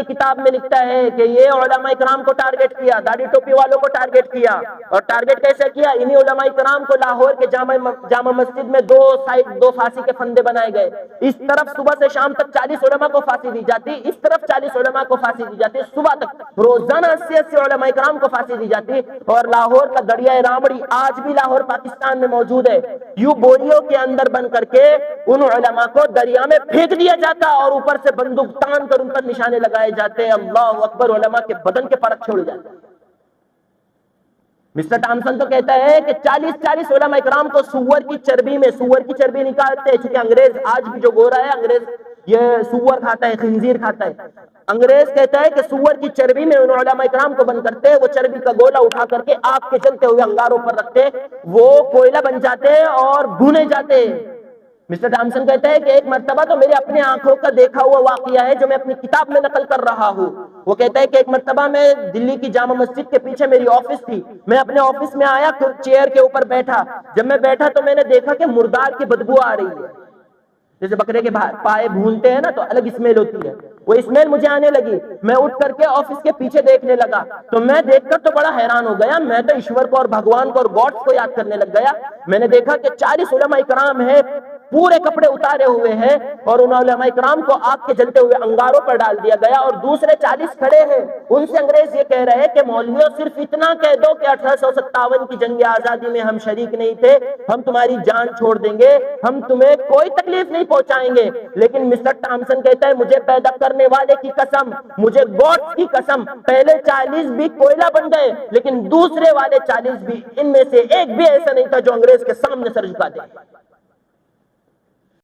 کتاب میں لکھتا ہے کہ یہ علماء کرام کو ٹارگٹ کیا، داڑھی ٹوپی والوں کو ٹارگٹ کیا، اور ٹارگٹ کیسے کیا؟ انہی علماء کرام کو لاہور کے جامع مسجد میں دو پھانسی کے پھندے بنائے گئے، اس طرف صبح سے شام تک 40 علماء کو پھانسی دی جاتی، اس طرف 40 علماء کو پھانسی دی جاتی، صبح تک روزانہ 80 علماء کرام کو پھانسی دی جاتی، اور لاہور کا دریائے رامڑی آج بھی لاہور پاکستان میں موجود ہے، یوں بوریوں کے اندر بن کر کے ان علماء کو دریا میں پھینک دیا جاتا اور اوپر سے بندوق تان کر ان پر نشانے لگائے جاتے، اللہ اکبر، علماء کے بدن کے پرت چھوڑے جاتے۔ مسٹر ٹامسن تو کہتا ہے کہ 40 علماء اکرام کو سور کی چربی نکالتے، چونکہ انگریز آج بھی جو گورا ہے، انگریز یہ سور کھاتا ہے، خنزیر کھاتا ہے، انگریز کہتا ہے کہ سور کی چربی میں ان علماء اکرام کو بند کرتے، وہ چربی کا گولا اٹھا کر کے آگ کے جلتے ہوئے انگاروں پر رکھتے، وہ کوئلہ بن جاتے اور بھونے جاتے۔ مسٹر ٹامسن کہتا ہے کہ ایک مرتبہ تو میرے اپنے آنکھوں کا دیکھا ہوا واقعہ ہے جو میں اپنی کتاب میں نقل کر رہا ہوں۔ وہ کہتا ہے کہ ایک مرتبہ میں دلی کی جامع مسجد کے پیچھے میری آفس تھی، میں اپنے آفس میں آیا، چیئر کے اوپر بیٹھا، جب میں بیٹھا تو میں نے دیکھا کہ مردار کی بدبو آ رہی ہے، جیسے بکرے کے پائے بھونتے ہیں نا تو الگ اسمیل ہوتی ہے، وہ اسمیل مجھے آنے لگی، میں اٹھ کر کے آفس کے پیچھے دیکھنے لگا، تو میں دیکھ کر تو بڑا حیران ہو گیا، میں تو ایشور کو اور بھگوان کو اور گاڈز کو یاد کرنے لگ گیا۔ میں نے دیکھا کہ 40 علماء کرام ہیں، پورے کپڑے اتارے ہوئے ہیں، اور ان علماء کرام کو آگ کے جلتے ہوئے انگاروں پر ڈال دیا گیا، اور دوسرے 40 کھڑے ہیں، ان سے انگریز یہ کہہ رہے ہیں کہ مولویوں صرف اتنا کہہ دو کہ 1857 کی جنگ آزادی میں ہم شریک نہیں تھے، ہم تمہاری جان چھوڑ دیں گے، ہم تمہیں کوئی تکلیف نہیں پہنچائیں گے۔ لیکن مسٹر ٹامسن کہتا ہے مجھے پیدا کرنے والے کی قسم، مجھے گاڈ کی قسم، پہلے 40 بھی کوئلہ بن گئے، لیکن دوسرے والے 40 بھی، ان میں سے ایک بھی ایسا نہیں تھا جو انگریز کے سامنے سر جھکا دے۔